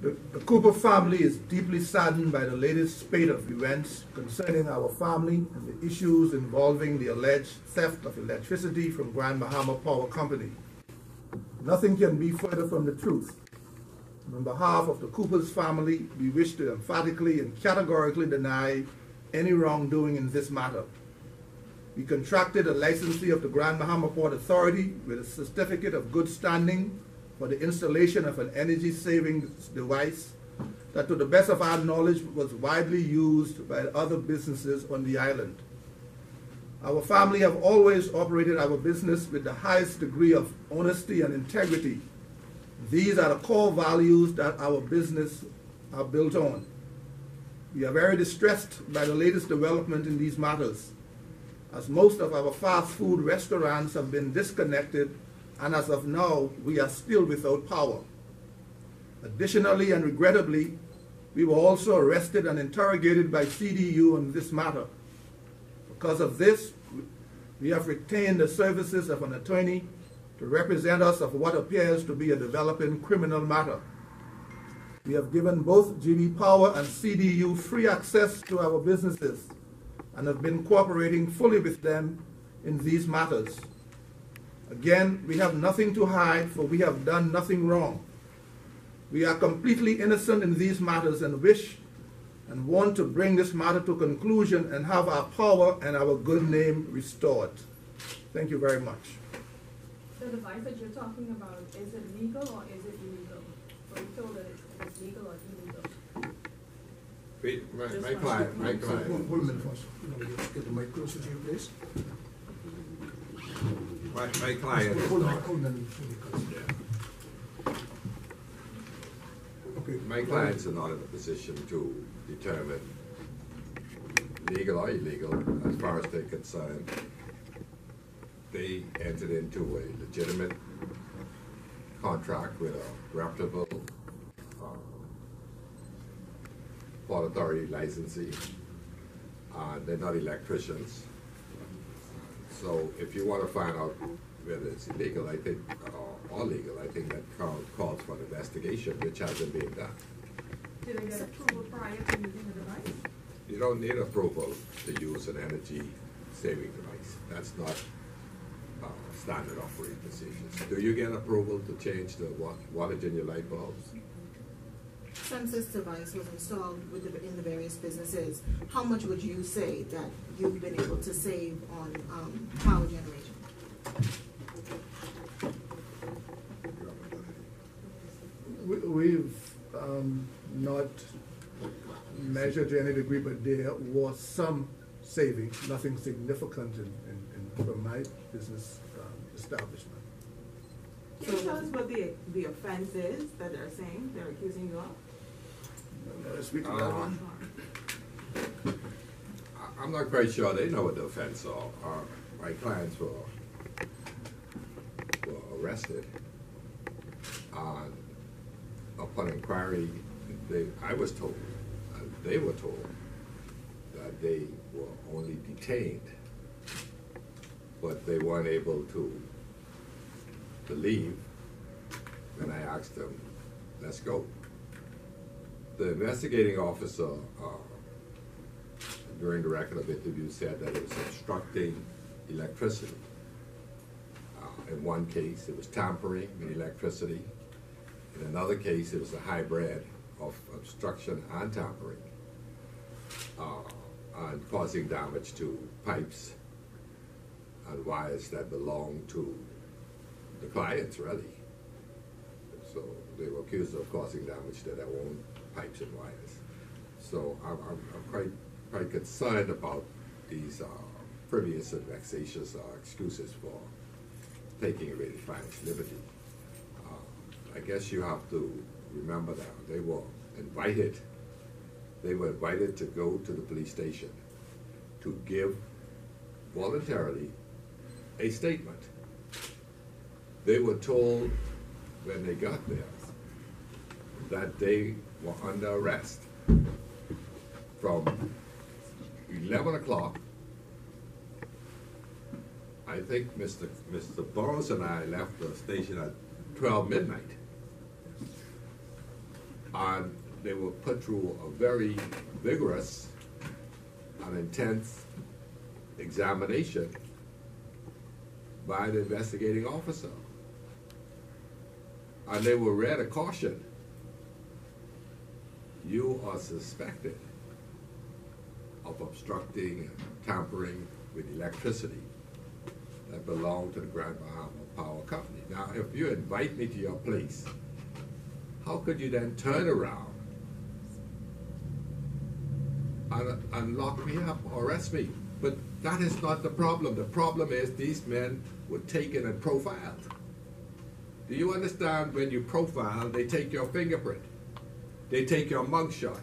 The Cooper family is deeply saddened by the latest spate of events concerning our family and the issues involving the alleged theft of electricity from Grand Bahama Power Company. Nothing can be further from the truth. On behalf of the Cooper's family, we wish to emphatically and categorically deny any wrongdoing in this matter. We contracted a licensee of the Grand Bahama Port Authority with a certificate of good standing for the installation of an energy savings device that, to the best of our knowledge, was widely used by other businesses on the island. Our family have always operated our business with the highest degree of honesty and integrity. These are the core values that our business are built on. We are very distressed by the latest development in these matters, as most of our fast food restaurants have been disconnected, and as of now, we are still without power. Additionally and regrettably, we were also arrested and interrogated by CDU on this matter. Because of this, we have retained the services of an attorney to represent us of what appears to be a developing criminal matter. We have given both GB Power and CDU free access to our businesses and have been cooperating fully with them in these matters. Again, we have nothing to hide, for we have done nothing wrong. We are completely innocent in these matters and wish and want to bring this matter to conclusion and have our power and our good name restored. Thank you very much. The device that you're talking about, is it legal or is it illegal? Were you told that it's legal or illegal? Wait, my client. Hold a minute first. Get the mic closer to you, please. My client. Hold on. Okay. My clients are not in a position to determine legal or illegal as far as they're concerned. They entered into a legitimate contract with a reputable Port Authority licensee. They're not electricians. So if you want to find out whether it's illegal, I think, or legal, I think that calls for an investigation, which hasn't been done. Did they get approval prior to using the device? You don't need approval to use an energy saving device. That's not standard operating procedures. Do you get approval to change the wattage in your light bulbs? Since this device was installed in the various businesses, how much would you say that you've been able to save on power generation? We've not measured to any degree, but there was some saving, nothing significant from my business establishment. Can you tell us what the offense is that they're saying, they're accusing you of? Speak to that one. I'm not quite sure they know what the offense are. My clients were arrested. Upon inquiry, I was told, and they were told, that they were only detained, but they weren't able to leave. And I asked them, let's go. The investigating officer, during the record of interview, said that it was obstructing electricity. In one case, it was tampering with electricity. In another case, it was a hybrid of obstruction and tampering, and causing damage to pipes and wires that belong to the clients, really. So they were accused of causing damage to their own pipes and wires. So I'm quite concerned about these frivolous and vexatious excuses for taking away the client's liberty. I guess you have to remember that they were invited to go to the police station to give voluntarily a statement. They were told when they got there that they were under arrest from 11 o'clock. I think Mr. Burroughs and I left the station at 12 midnight. and they were put through a very vigorous and intense examination by the investigating officer. And they were read a caution. You are suspected of obstructing and tampering with electricity that belonged to the Grand Bahama Power Company. Now, if you invite me to your place, how could you then turn around and lock me up or arrest me? But that is not the problem. The problem is these men were taken and profiled. Do you understand, when you profile, they take your fingerprint, they take your mugshot,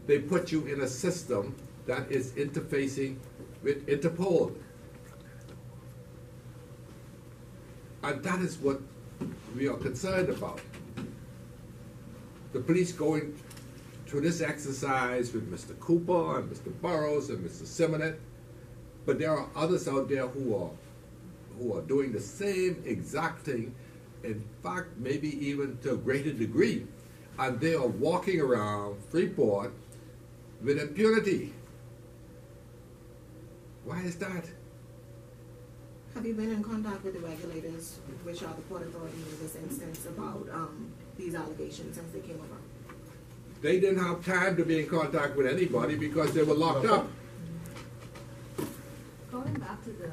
they put you in a system that is interfacing with Interpol. And that is what we are concerned about. The police going through this exercise with Mr. Cooper and Mr. Burrows and Mr. Simonet, but there are others out there who are doing the same exact thing, in fact, maybe even to a greater degree, and they are walking around Freeport with impunity. Why is that? Have you been in contact with the regulators, which are the Port Authority in this instance, about these allegations since they came about? They didn't have time to be in contact with anybody because they were locked up. Going back to the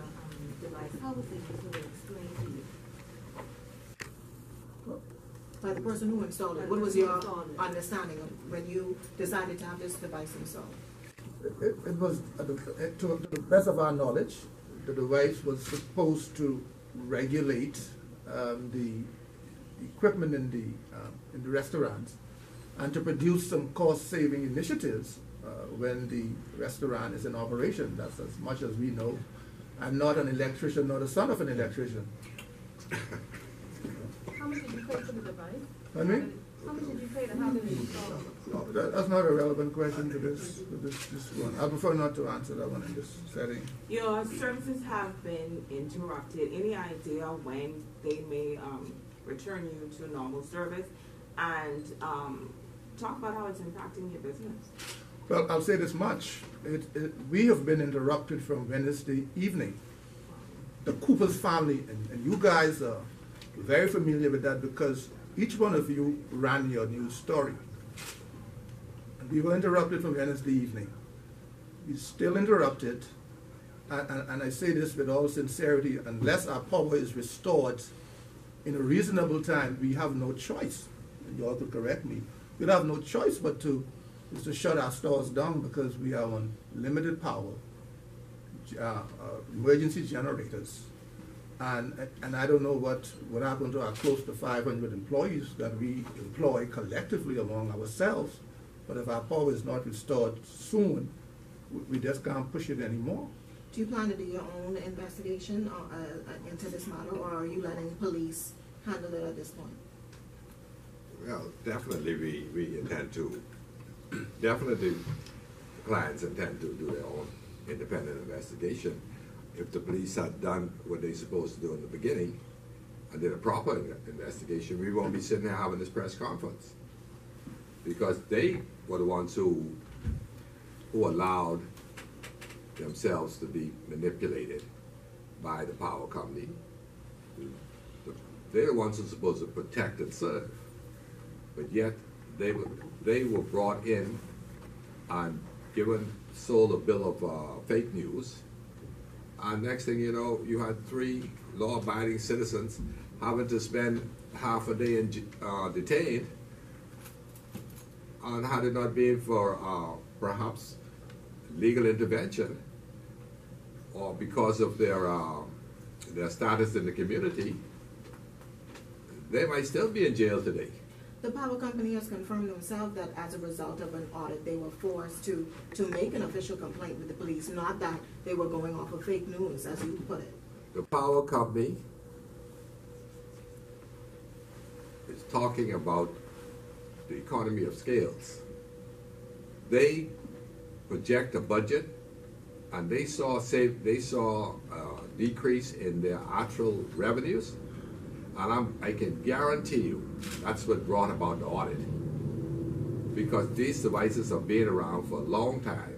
device, how was it usually explained to you? By the person who installed it, what was your understanding of when you decided to have this device installed? It was, to the best of our knowledge, the device was supposed to regulate the equipment in the restaurants and to produce some cost-saving initiatives when the restaurant is in operation. That's as much as we know. I'm not an electrician, nor the son of an electrician. How much did you pay for the device? Pardon me? How much did you pay to have it installed? That's not a relevant question to this one. I prefer not to answer that one in this setting. Your services have been interrupted. Any idea when they may return you to normal service? And talk about how it's impacting your business. Well, I'll say this much. We have been interrupted from Wednesday evening. The Cooper's family, and you guys are very familiar with that because each one of you ran your news story. And we were interrupted from Wednesday evening. We're still interrupted. And I say this with all sincerity, unless our power is restored in a reasonable time, we have no choice. And you all could correct me. We'd have no choice but to shut our stores down because we are on limited power, emergency generators. And I don't know what happened to our close to 500 employees that we employ collectively among ourselves. But if our power is not restored soon, we just can't push it anymore. Do you plan to do your own investigation into this matter, or are you letting police handle it at this point? Well, definitely we intend to, definitely clients intend to do their own independent investigation. If the police had done what they're supposed to do in the beginning and did a proper investigation, we won't be sitting here having this press conference. Because they were the ones who allowed themselves to be manipulated by the power company. They're the ones who are supposed to protect and serve. But yet they were brought in and sold a bill of fake news. And next thing you know, you had 3 law-abiding citizens having to spend half a day detained. And had it not been for perhaps legal intervention, or because of their status in the community, they might still be in jail today. The power company has confirmed themselves that as a result of an audit, they were forced to make an official complaint with the police, not that they were going off of fake news, as you put it. The power company is talking about the economy of scales. They project a budget, and they saw a decrease in their actual revenues, and I can guarantee you that's what brought about the audit. because these devices have been around for a long time.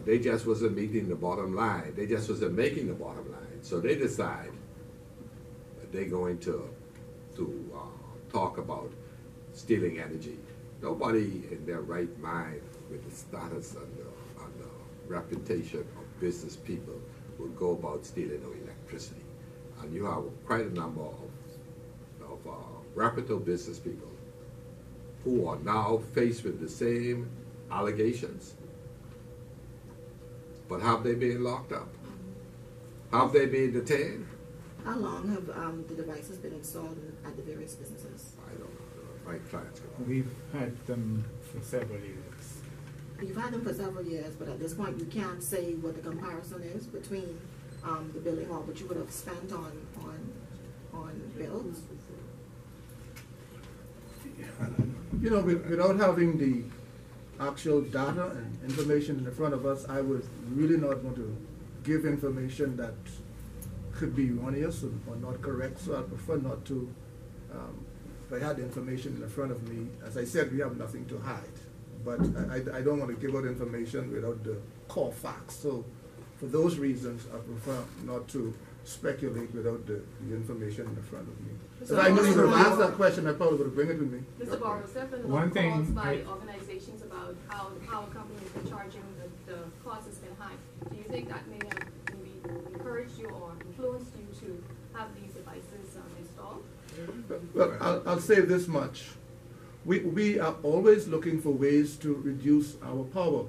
They just wasn't meeting the bottom line. They just wasn't making the bottom line. So they decide that they're going to talk about stealing energy. Nobody in their right mind with the status and the reputation of business people will go about stealing no electricity. And you have quite a number of reputable business people who are now faced with the same allegations. But have they been locked up? Have they been detained? How long have the devices been installed at the various businesses? I don't know. My clients go. We've had them for several years. You've had them for several years, but at this point you can't say what the comparison is between the billing or what you would have spent on bills. You know, without having the actual data and information in front of us, I would really not want to give information that could be erroneous or not correct, so I prefer not to. If I had the information in front of me, as I said, we have nothing to hide, but I don't want to give out information without the core facts. So for those reasons, I prefer not to speculate without the information in front of me. If I knew you would have asked that question, I probably would have bring it with me. Mr. Barros, there have been a lot One of calls thing by organizations about how the power companies are charging the cost has been high. Do you think that may have maybe encouraged you or influenced you to have these devices installed? Well, I'll say this much. We are always looking for ways to reduce our power.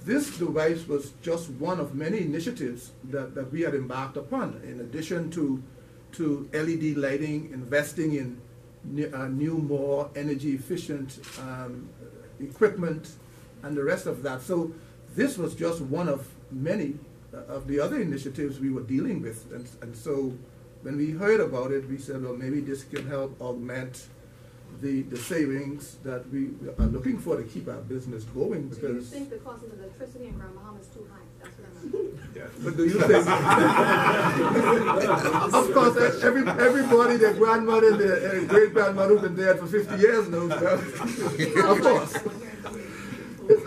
This device was just one of many initiatives that we had embarked upon, in addition to LED lighting, investing in new, more energy efficient equipment, and the rest of that. So this was just one of many of the other initiatives we were dealing with. And so when we heard about it, we said, well, maybe this can help augment the savings that we are looking for to keep our business going. Because do you think the cost of electricity in Grand Bahama is too high? That's what I'm asking. Yes. But do you think? Of course, everybody, their grandmother, their great grandmother who's been dead for 50 years knows that. Of course.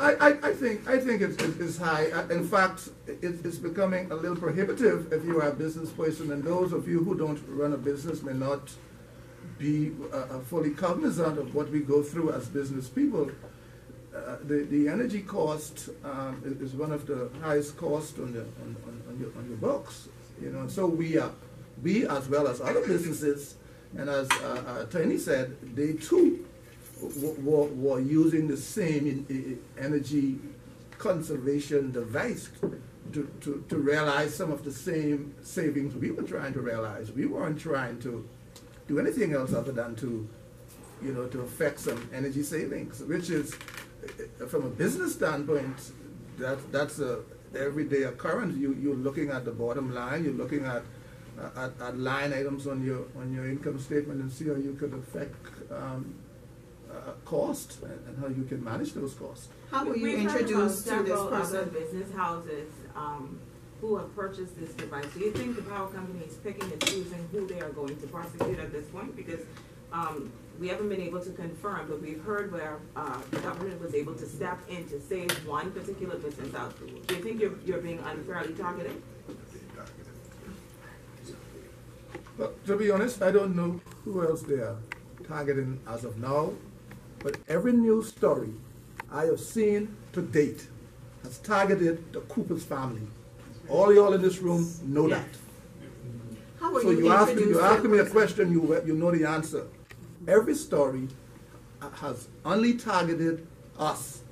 I think it's high. In fact, it's becoming a little prohibitive if you are a business person, and those of you who don't run a business may not be fully cognizant of what we go through as business people. The energy cost is one of the highest costs on your books, you know. And so we as well as other businesses, and as Attorney said, they too were using the same energy conservation device to realize some of the same savings we were trying to realize. We weren't trying to do anything else other than to affect some energy savings, which is, from a business standpoint, that's a everyday occurrence. You're looking at the bottom line. You're looking at line items on your income statement and see how you could affect cost and how you can manage those costs. How were you We've introduced to heard this about several other person? business houses who have purchased this device. Do you think the power company is picking and choosing who they are going to prosecute at this point? Because we haven't been able to confirm, but we've heard where the government was able to step in to save one particular business house. Do you think you're being unfairly targeted? Well, to be honest, I don't know who else they are targeting as of now, but every news story I have seen to date has targeted the Cooper's family. All y'all in this room know that. How were So you you asking introduced me a to question, you know the answer. Every story has only targeted us.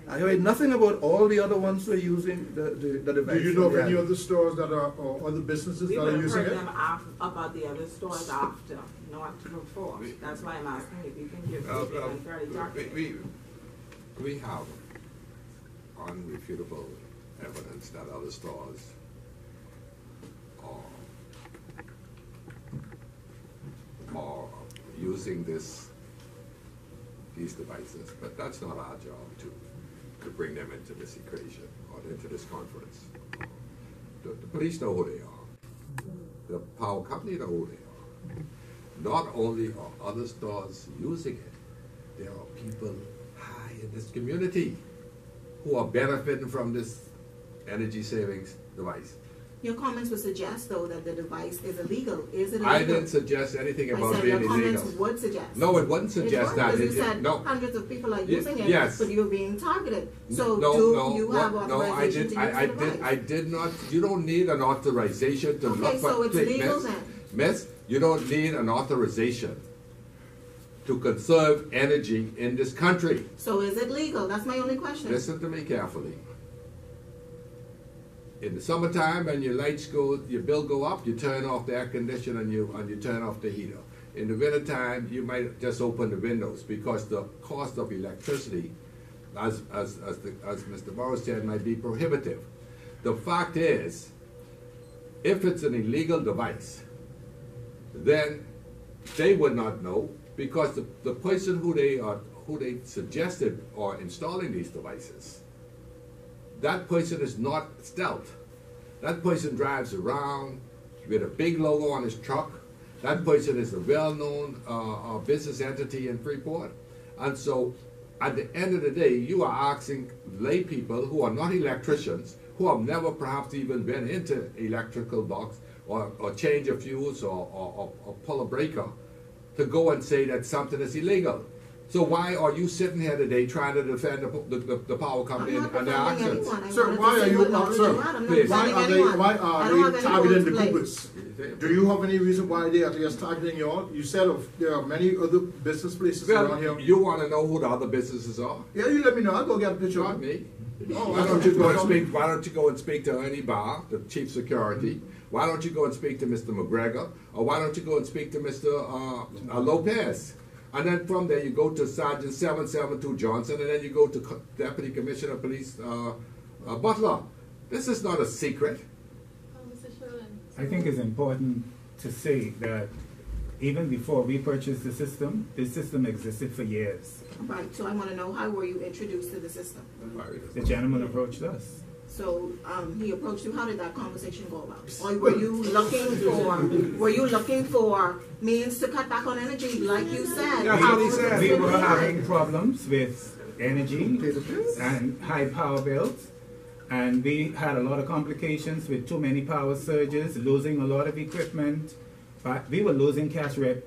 I heard nothing about all the other ones who are using the device. Do you know of any other stores that are, or other businesses We that would are have using heard it? them about the other stores after, not before. That's why I'm asking if you think you're being unfairly targeted. We have unrefutable evidence that other stores are using these devices, but that's not our job to bring them into this equation or into this conference. The police know who they are. The power company know who they are. Not only are other stores using it, there are people high in this community who are benefiting from this energy savings device. Your comments would suggest, though, that the device is illegal. Is it illegal? I didn't suggest anything I about said being your comments illegal. would suggest. No, it wouldn't suggest that. Because you said No. hundreds of people are using it, yes. but you're being targeted. So No, do no, you have what- no, authorization to use the device? I did not. You don't need an authorization to Okay, look for so it's legal miss, then. Miss, you don't need an authorization to conserve energy in this country. So is it legal? That's my only question. Listen to me carefully. In the summertime, when your lights go, your bill go up, you turn off the air conditioner and you turn off the heater. In the wintertime, you might just open the windows because the cost of electricity, as Mr. Morris said, might be prohibitive. The fact is, if it's an illegal device, then they would not know because the person who they suggested are installing these devices, that person is not stealth. That person drives around with a big logo on his truck. That person is a well-known business entity in Freeport. And so at the end of the day, you are asking lay people who are not electricians, who have never perhaps even been into electrical box or change a fuse or pull a breaker, to go and say that something is illegal. So why are you sitting here today trying to defend the power company and their actions? Sir, why are you, sir, why are they targeting the Coopers? Do you have any reason why they are just targeting you all? You said there are many other business places around here. You want to know who the other businesses are? Yeah, you let me know. I'll go get a picture. Not me. Oh, Why don't you go and speak? Why don't you go and speak to Ernie Barr, the chief security? Why don't you go and speak to Mr. McGregor? Or why don't you go and speak to Mr. Lopez? And then from there you go to Sergeant 772 Johnson, and then you go to Deputy Commissioner of Police Butler. This is not a secret. Mr. Sherlin. I think it's important to say that even before we purchased the system existed for years. Right, so I want to know, how were you introduced to the system? The gentleman approached us. So he approached you. How did that conversation go about? Or were you looking for means to cut back on energy, like you said? That's what he said. We were having problems with energy and high power bills, and we had a lot of complications with too many power surges, losing a lot of equipment. But we were losing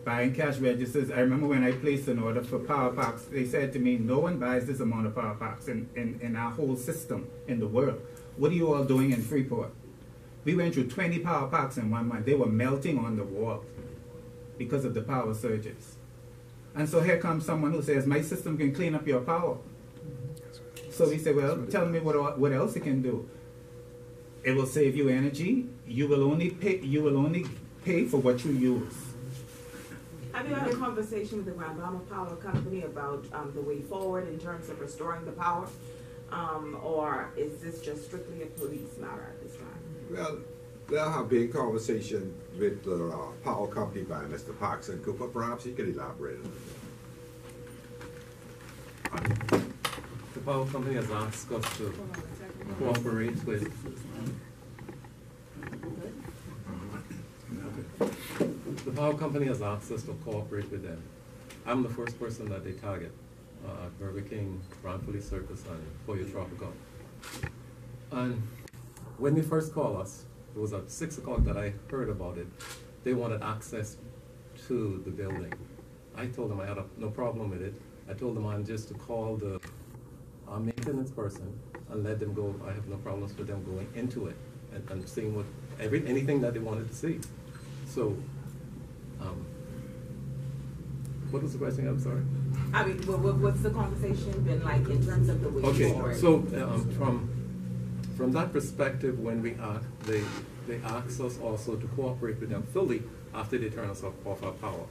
buying cash registers. I remember when I placed an order for power packs, they said to me, no one buys this amount of power packs in our whole system in the world. What are you all doing in Freeport? We went through 20 power packs in 1 month. They were melting on the wall because of the power surges. And so here comes someone who says, my system can clean up your power. So we say, well, tell me what else it can do. It will save you energy. You will only pay for what you use. Have you had a conversation with the Grand Bahama Power Company about the way forward in terms of restoring the power? Or is this just strictly a police matter at this time? Well, there have been conversation with the power company by Mr. Parks and Cooper. Perhaps he could elaborate on it. The power company has asked us to cooperate with the power company has asked us to cooperate with them. I'm the first person that they target at Burger King, Grand Police Circus, and Pollo Tropical. And when they first called us, it was at 6 o'clock that I heard about it. They wanted access to the building. I told them I had no problem with it. I told them I'm just to call the maintenance person and let them go. I have no problems with them going into it and seeing anything that they wanted to see. So, what was the question? I'm sorry. I mean, what's the conversation been like in terms of the way forward? Okay, so from that perspective, when they asked us also to cooperate with them fully after they turn us off our power.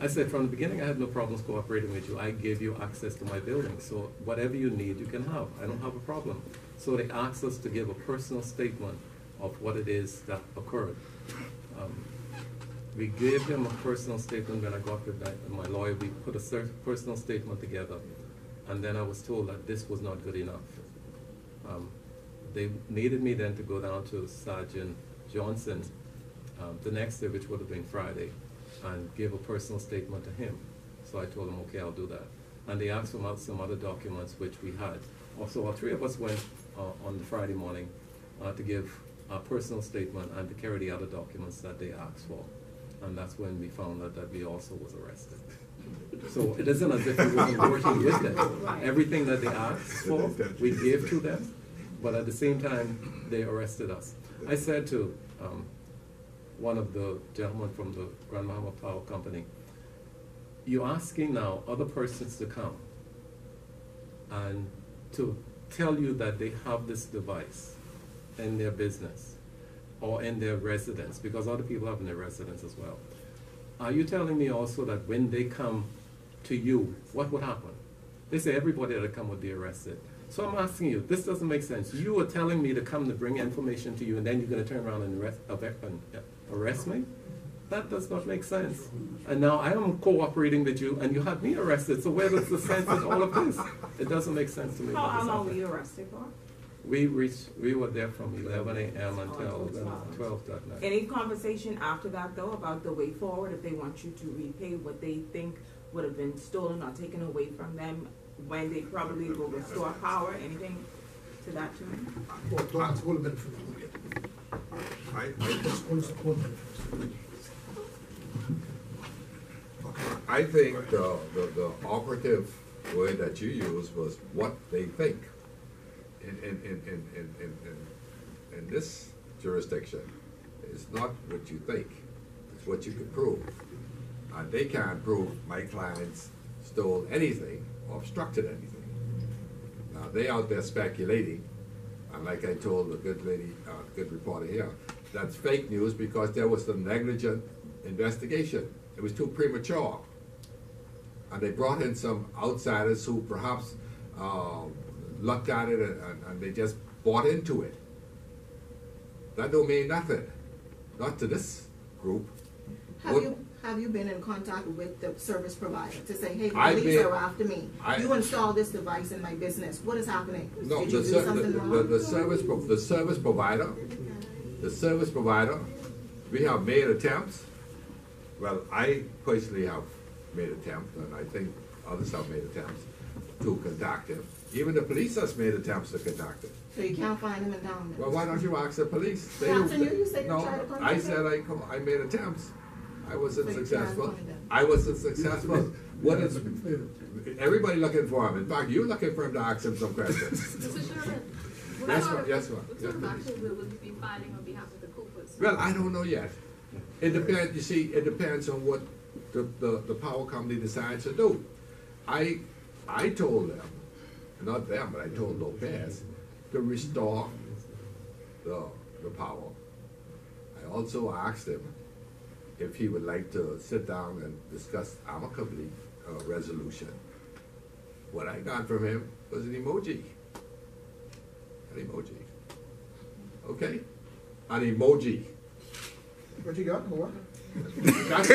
I said from the beginning I had no problems cooperating with you. I gave you access to my building, so whatever you need you can have. I don't have a problem. So they asked us to give a personal statement of what it is that occurred. We gave them a personal statement when I got with my lawyer. We put a personal statement together, and then I was told that this was not good enough. They needed me then to go down to Sergeant Johnson the next day, which would have been Friday, and give a personal statement to him. So I told them, okay, I'll do that. And they asked for some other documents, which we had. Also, all three of us went on the Friday morning to give a personal statement and to carry the other documents that they asked for. And that's when we found out that we also was arrested. So it isn't as if we weren't working with them. Everything that they asked for, we gave to them, but at the same time, they arrested us. I said to one of the gentlemen from the Grand Bahama Power Company, you're asking now other persons to come and to tell you that they have this device in their business or in their residence, because other people have in their residence as well. Are you telling me also that when they come to you, what would happen? They say everybody that come would be arrested. So I'm asking you, this doesn't make sense. You are telling me to come to bring information to you, and then you're going to turn around and arrest me? That does not make sense. And now I am cooperating with you, and you have me arrested. So where does the sense in all of this? It doesn't make sense to me. How long were you arrested for? We were there from 11 a.m. until 12 that night. Any conversation after that, though, about the way forward, if they want you to repay what they think would have been stolen or taken away from them, when they probably will restore power, anything to that tune? I think the operative word that you used was what they think. In this jurisdiction, it's not what you think, it's what you can prove. And they can't prove my clients stole anything or obstructed anything. Now, they out there speculating, and like I told the good lady, good reporter here, that's fake news because there was a negligent investigation. It was too premature. And they brought in some outsiders who perhaps looked at it and they just bought into it. That don't mean nothing. Not to this group. Have you been in contact with the service provider to say, hey, the police are after me. You installed this device in my business. What is happening? No, Did you do something wrong? The service provider, we have made attempts. Well, I personally have made attempts, and I think others have made attempts to contact him. Even the police has made attempts to contact him. So you can't find him in town? Well, why don't you ask the police? You said you tried to contact I said him? I made attempts. I wasn't So you successful. can't find him. I wasn't successful. What is everybody looking for him? In fact, you're looking for him to ask him some questions. Mr. Sherman, Yes, ma'am. what sort of action will we be filing on behalf of the Coopers? Well, I don't know yet. It depends. You see, it depends on what the power company decides to do. I told them, not them, but I told Lopez to restore the power. I also asked him if he would like to sit down and discuss amicably a resolution. What I got from him was an emoji. An emoji. Okay? An emoji. What you got? What? That's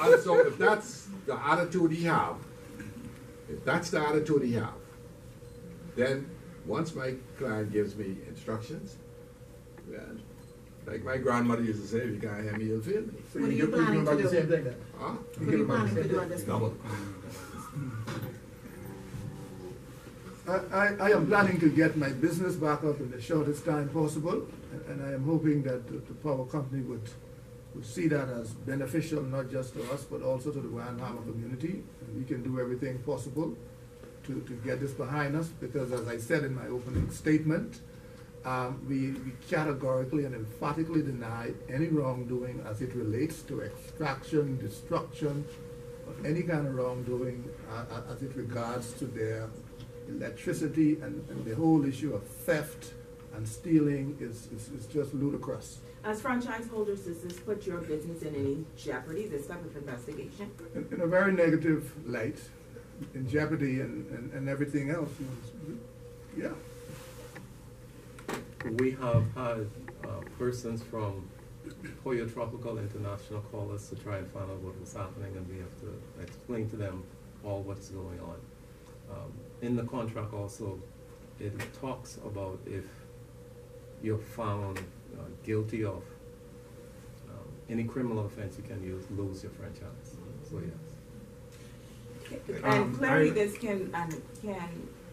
and so if that's the attitude he have, then once my client gives me instructions, well, like my grandmother used to say, if you can't hear me, you'll feel me. So What are you you're planning to about do? the same thing then? Huh? What are you planning to do at this point? I am planning to get my business back up in the shortest time possible, and I am hoping that the power company would see that as beneficial, not just to us, but also to the Grand Bahama community. And we can do everything possible to get this behind us, because as I said in my opening statement, we categorically and emphatically deny any wrongdoing as it relates to extraction, destruction, or any kind of wrongdoing as it regards to their electricity, and the whole issue of theft and stealing is just ludicrous. As franchise holders, does this put your business in any jeopardy, this type of investigation? In a very negative light, in jeopardy and everything else. Yeah. We have had persons from Pollo Tropical International call us to try and find out what was happening, and we have to explain to them all what's going on. In the contract also, it talks about if you're found guilty of any criminal offense, you can lose your franchise. So yes. And clearly this can,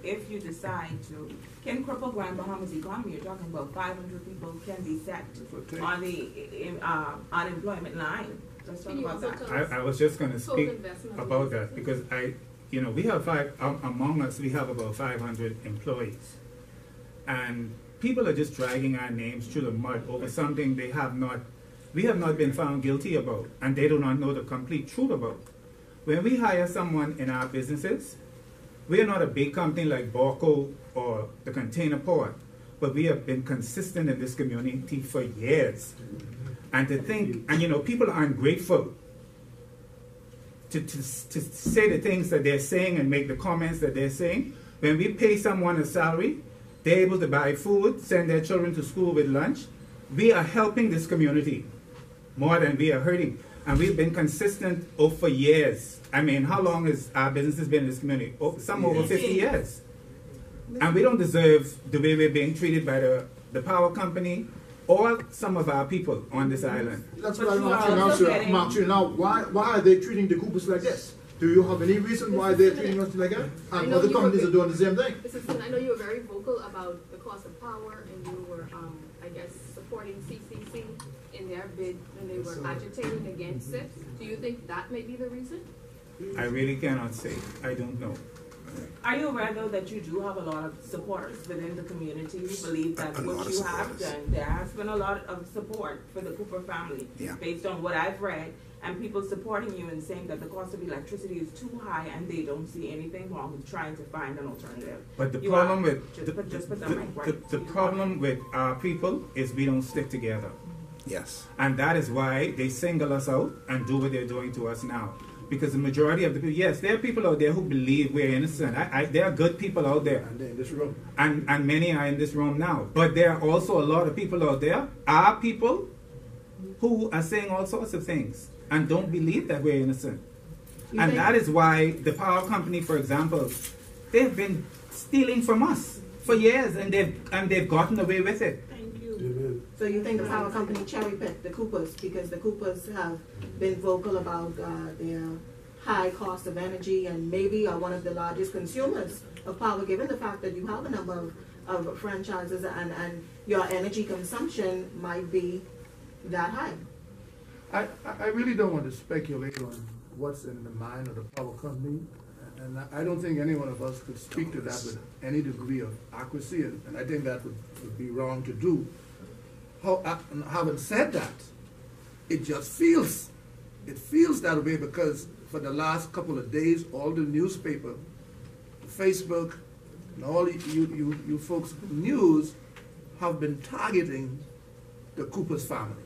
if you decide to, can cripple Grand Bahama's economy. You're talking about 500 people can be set on the unemployment line. Let's talk about that. I was just going to speak about that because we have among us, we have about 500 employees. And people are just dragging our names through the mud over something we have not been found guilty about, and they do not know the complete truth about. When we hire someone in our businesses, we are not a big company like Borco or the Container Port, but we have been consistent in this community for years. And to think, and people are ungrateful to say the things that they're saying and make the comments that they're saying. When we pay someone a salary, they're able to buy food, send their children to school with lunch. We are helping this community more than we are hurting. And we've been consistent for years. I mean, how long has our business been in this community? Some over 50 years. And we don't deserve the way we're being treated by the power company or some of our people on this island. That's what I'm asking now. Why are they treating the Coopers like this? Do you have any reason why they're treating us like that? And other companies are doing the same thing. I know you were very vocal about the cost of power, and you were, I guess, supporting CCC in their bid when they were agitating against it. Do you think that may be the reason? I really cannot say. I don't know. Are you aware, though, that you do have a lot of supporters within the community who believe that what you have done, there has been a lot of support for the Cooper family, based on what I've read, and people supporting you and saying that the cost of electricity is too high and they don't see anything wrong with trying to find an alternative. But the problem with our people is we don't stick together. Yes. And that is why they single us out and do what they're doing to us now. Because the majority of the people, yes, there are people out there who believe we're innocent. There are good people out there. And they're in this room. And many are in this room now. But there are also a lot of people out there, our people, who are saying all sorts of things and don't believe that we're innocent. And that is why the power company, for example, they've been stealing from us for years, and they've gotten away with it. So you think the power company cherry-picked the Coopers because the Coopers have been vocal about their high cost of energy and maybe are one of the largest consumers of power, given the fact that you have a number of franchises and your energy consumption might be that high? I really don't want to speculate on what's in the mind of the power company, and I don't think any one of us could speak to that with any degree of accuracy, and I think that would be wrong to do. Having said that, it just feels that way because for the last couple of days, all the newspaper, Facebook, and all you folks in news have been targeting the Coopers family.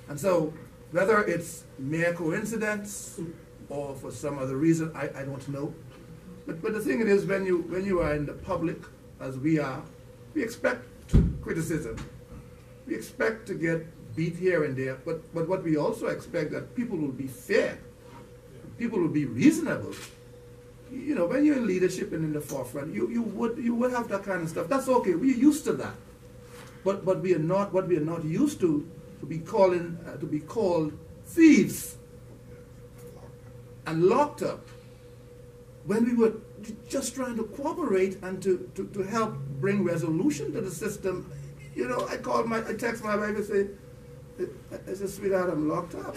And so whether it's mere coincidence or for some other reason, I don't know. But the thing is, when you are in the public, as we are, we expect criticism. We expect to get beat here and there, but what we also expect that people will be fair. People will be reasonable. You know, when you're in leadership and in the forefront, you would have that kind of stuff. That's okay. We're used to that. But we are not used to be called thieves and locked up when we were just trying to cooperate and to help bring resolution to the system. You know, I text my wife and say, I said, sweetheart, I'm locked up.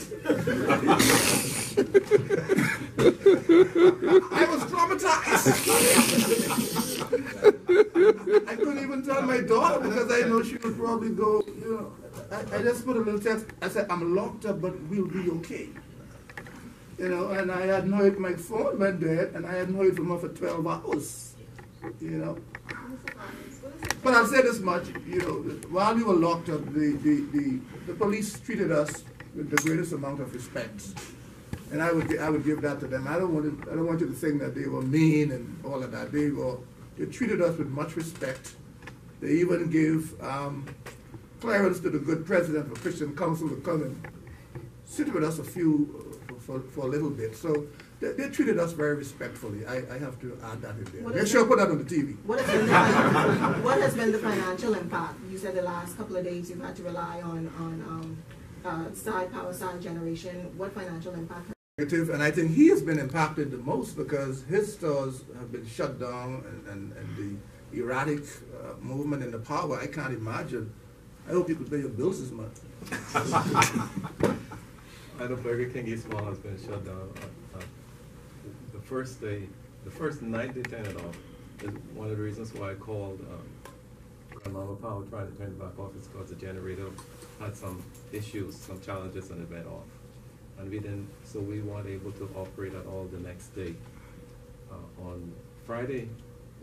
I was traumatized. I couldn't even tell my daughter because I know she would probably go, you know. I just put a little text. I said, I'm locked up, but we'll be okay. You know, and I hadn't heard, my phone went dead, and I hadn't heard from her for 12 hours. You know. But I'll say this much, you know, while we were locked up, the police treated us with the greatest amount of respect, and I would give that to them. I don't want you to think that they were mean and all of that. They treated us with much respect. They even gave clearance to the good president of Christian Council to come and sit with us for a little bit. So they treated us very respectfully. I have to add that in there. Make sure I put that on the TV. What has been the financial impact? You said the last couple of days you've had to rely on side power, side generation. What financial impact negative, and I think he has been impacted the most because his stores have been shut down, and the erratic movement in the power, I can't imagine. I hope you could pay your bills this month. I know Burger King East Mall has been shut down. The first day, the first night they turned it off is one of the reasons why I called Grand Bahama Power trying to turn it back off is because the generator had some issues, some challenges, and it went off. And we didn't, so we weren't able to operate at all the next day. On Friday,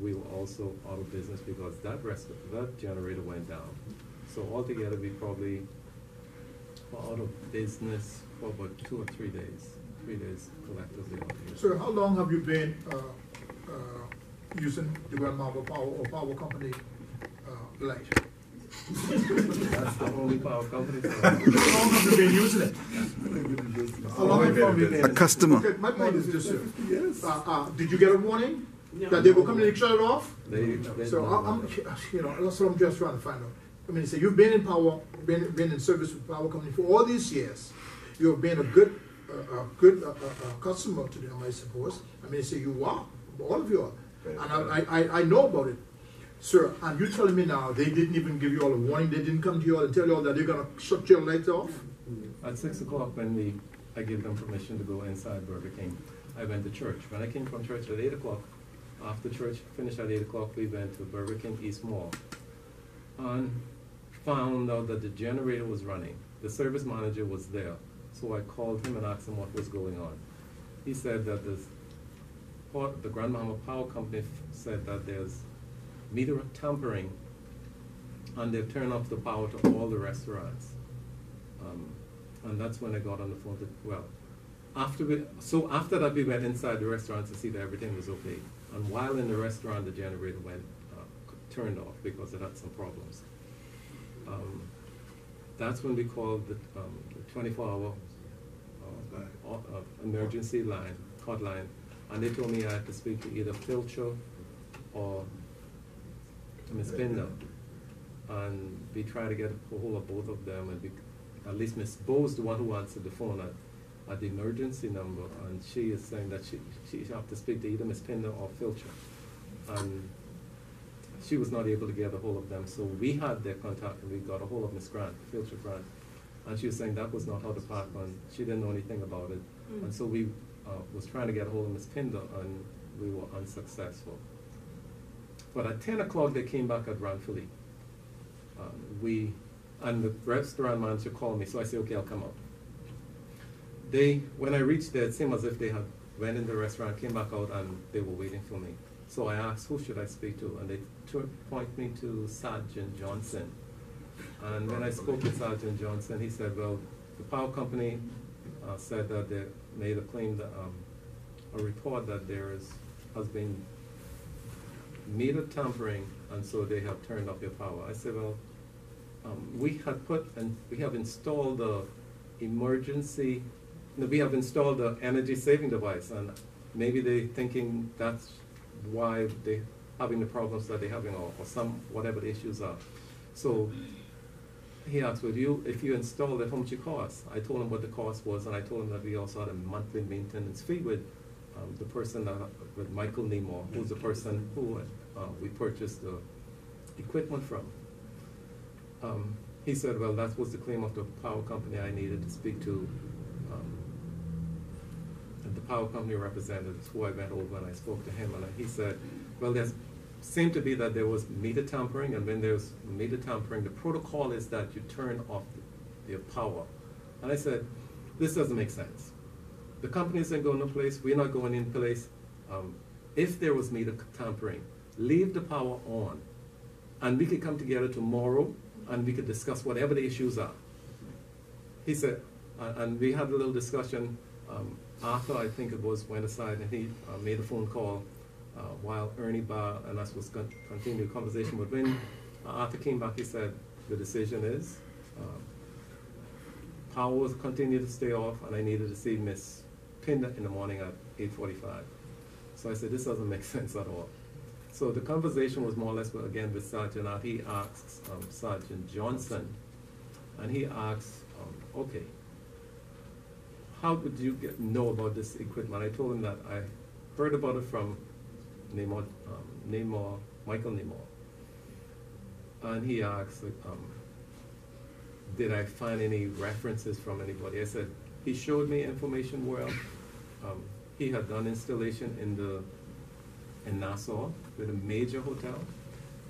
we were also out of business because that generator went down. So altogether, we probably were out of business for about 2 or 3 days. 3 days collectively out here. So how long have you been using the Grand Bahama Power or Power Company light? That's the only power company. How long have you been using it? How long have you been a customer? Okay, my point is this, sir. Did you get a warning that they were coming to shut it off? They So that's what I'm just trying to find out. I mean, so you've been in power, been in service with Power Company for all these years. You've been a good customer to them, I suppose. I mean, so you are, all of you are, and I know about it, sir. And you're telling me now they didn't even give you all a warning. They didn't come to you all and tell you all that they're gonna shut your lights off. At 6 o'clock, when I gave them permission to go inside Burger King, I went to church. When I came from church at 8 o'clock, after church finished at 8 o'clock, we went to Burger King East Mall and found out that the generator was running. The service manager was there, so I called him and asked him what was going on. He said that the Grand Bahama Power Company said that there's meter tampering, and they've turned off the power to all the restaurants. And that's when I got on the phone after that we went inside the restaurant to see that everything was okay. And while in the restaurant, the generator turned off because it had some problems. That's when we called the 24-hour emergency line, hotline, and they told me I had to speak to either Filcher or Ms. Pinder. And we tried to get a hold of both of them, and at least Ms. Bo's the one who answered the phone at the emergency number, and she is saying that she have to speak to either Ms. Pinder or Filcher. And she was not able to get a hold of them, so we had their contact, and we got a hold of Ms. Grant, Filcher Grant, and she was saying that was not how the part went. She didn't know anything about it, and so we was trying to get a hold of Ms. Pinder, and we were unsuccessful. But at 10 o'clock, they came back at Ranfully. And the restaurant manager called me, so I said, okay, I'll come out. When I reached there, it seemed as if they had went in the restaurant, came back out, and they were waiting for me. So I asked, who should I speak to? And they point me to Sergeant Johnson. And when I spoke to Sergeant Johnson, he said, well, the power company said that they made a claim, that, a report that has been meter tampering, and so they have turned off your power. I said, well, we have installed the we have installed the energy saving device, and maybe they're thinking that's why they're having the problems that they're having, or whatever the issues are. So he asked, well, if you installed it, how much it cost? I told him what the cost was, and I told him that we also had a monthly maintenance fee with the person, with Michael Nemore, who's the person who we purchased the equipment from. He said, well, that was the claim of the power company. I needed to speak to the power company representatives, who I went over and I spoke to him, and he said, well, there seemed to be that there was meter tampering, and when there's meter tampering, the protocol is that you turn off the power. And I said, this doesn't make sense. The company isn't going to place, we're not going in place. If there was meter tampering, leave the power on, and we could come together tomorrow and we could discuss whatever the issues are. He said, and we had a little discussion after, I think it was, went aside, and he made a phone call while Ernie Barr and us was continuing the conversation. But when Arthur came back, he said, the decision is power will continue to stay off, and I needed to see Miss Pinder in the morning at 8:45. So I said, this doesn't make sense at all. So the conversation was more or less, again, with Sergeant Art. He asked Sergeant Johnson, and he asked, okay, how would you know about this equipment? I told him that I heard about it from Michael Namor. And he asked, did I find any references from anybody? I said, he showed me information where he had done installation in Nassau with a major hotel.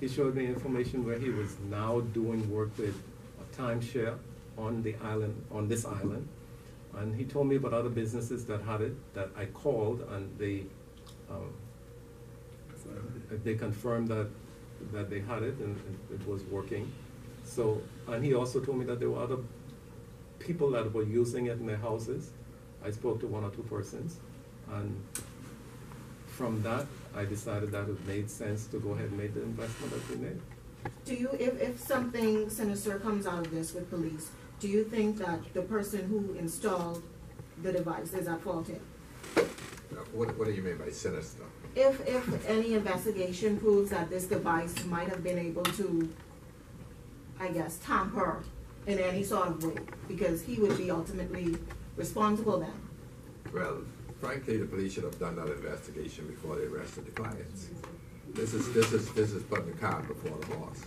He showed me information where he was now doing work with a timeshare on the island, on this island. And he told me about other businesses that had it, that I called, and they confirmed that they had it and it was working. So, and he also told me that there were other people that were using it in their houses. I spoke to 1 or 2 persons, and from that, I decided that it made sense to go ahead and make the investment that we made. Do you, if something sinister comes out of this with police, do you think that the person who installed the device is at fault here? What do you mean by sinister? If any investigation proves that this device might have been able to, I guess, tamper in any sort of way, because he would be ultimately responsible then. Well, frankly, the police should have done that investigation before they arrested the clients. This is putting the cart before the horse.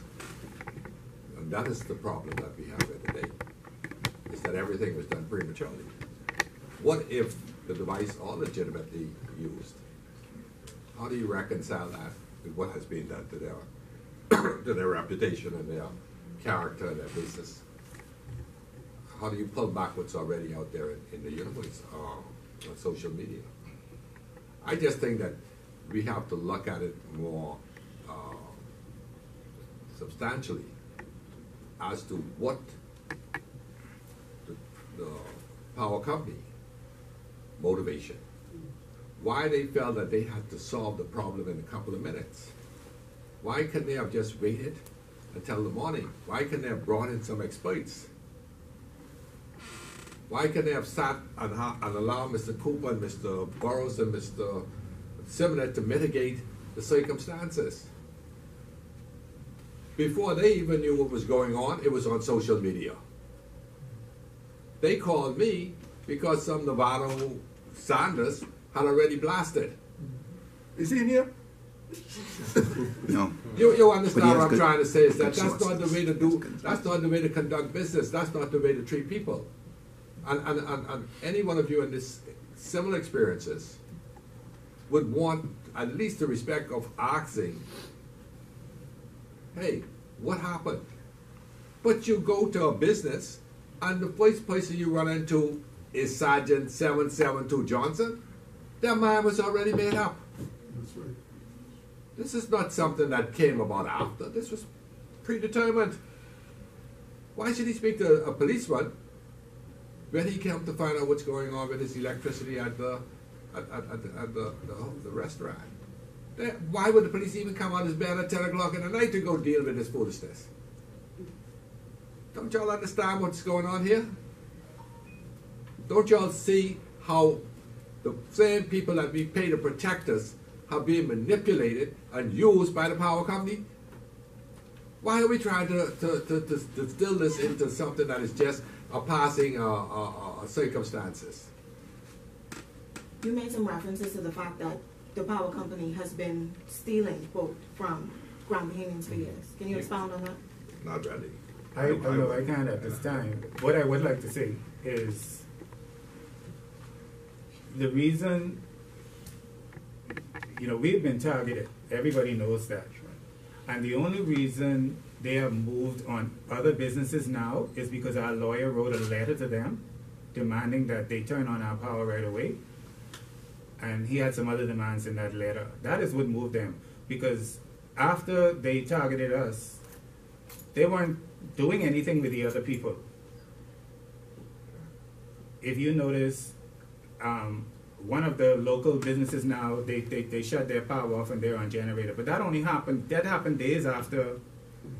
And that is the problem that we have here today, is that everything was done prematurely. What if the device are legitimately used? How do you reconcile that with what has been done to their reputation and their character and their business? How do you pull back what's already out there in the universe on social media? I just think that we have to look at it more substantially as to what the power company motivation, why they felt that they had to solve the problem in a couple of minutes. Why couldn't they have just waited until the morning? Why couldn't they have brought in some experts? Why couldn't they have sat and allowed Mr. Cooper and Mr. Burroughs and Mr. Simonet to mitigate the circumstances? Before they even knew what was going on, it was on social media. They called me because some Nevada Sanders had already blasted. Is he in here? No. You understand what I'm trying to say, is that that's not the way to do, that's not the way to conduct business, that's not the way to treat people. And any one of you in this similar experiences would want at least the respect of asking, hey, what happened? But you go to a business and the first person you run into is Sergeant 772 Johnson. Their mind was already made up. That's right. This is not something that came about after. This was predetermined. Why should he speak to a policeman when he came to find out what's going on with his electricity at the restaurant? Why would the police even come out his bed at 10 o'clock in the night to go deal with this foolishness? Don't y'all understand what's going on here? Don't y'all see how the same people that we pay to protect us are being manipulated and used by the power company? Why are we trying to distill this into something that is just a passing circumstances? You made some references to the fact that the power company has been stealing, quote, from Grand Bahamians for years. Can you expound on that? Not really. I can't at this time. What I would like to say is the reason, we've been targeted. Everybody knows that. And the only reason they have moved on other businesses now is because our lawyer wrote a letter to them demanding that they turn on our power right away. And he had some other demands in that letter. That is what moved them. Because after they targeted us, they weren't doing anything with the other people. If you notice, one of the local businesses now, they shut their power off and they're on generator. But that happened days after,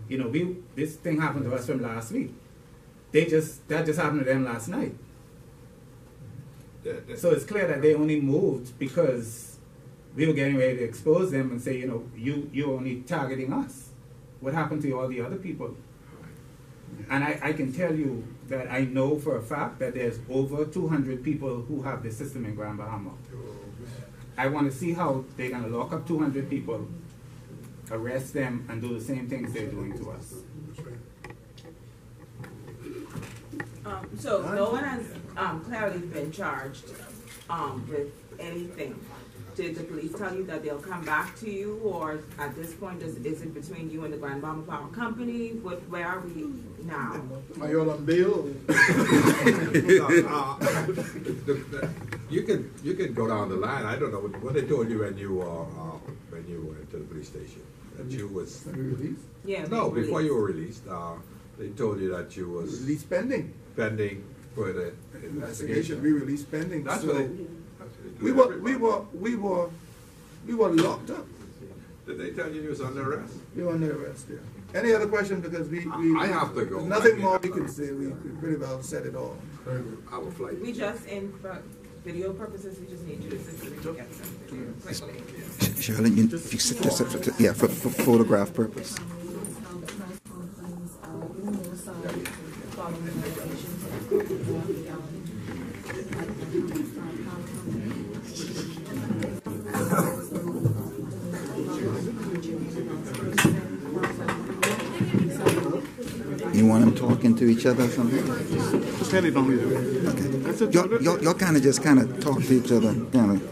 this thing happened to us from last week. That just happened to them last night. So it's clear that they only moved because we were getting ready to expose them and say, you're only targeting us. What happened to all the other people? And I can tell you that I know for a fact that there's over 200 people who have the system in Grand Bahama. I want to see how they're going to lock up 200 people, arrest them, and do the same things they're doing to us. So no one has clearly been charged with anything. Did the police tell you that they'll come back to you, or at this point, is it between you and the Grand Bahama Power Company? Where are we now? Are you all on bail? You can go down the line. I don't know what they told you when you went to the police station. That you was released? Yeah. No, before you were released, they told you that you was released pending for the investigation. We released pending. That's so what we were locked up. Did they tell you you was under arrest? We were under arrest. Yeah. Any other question? Because I have to go. Nothing more we can say. We pretty well said it all. Our flight. We just, for video purposes, we just need you to sit and get some video quickly. Shirley, you sit this, yeah, for photograph purpose. You want them talking to each other or something? Okay. Y'all kind of just talk to each other, kind of.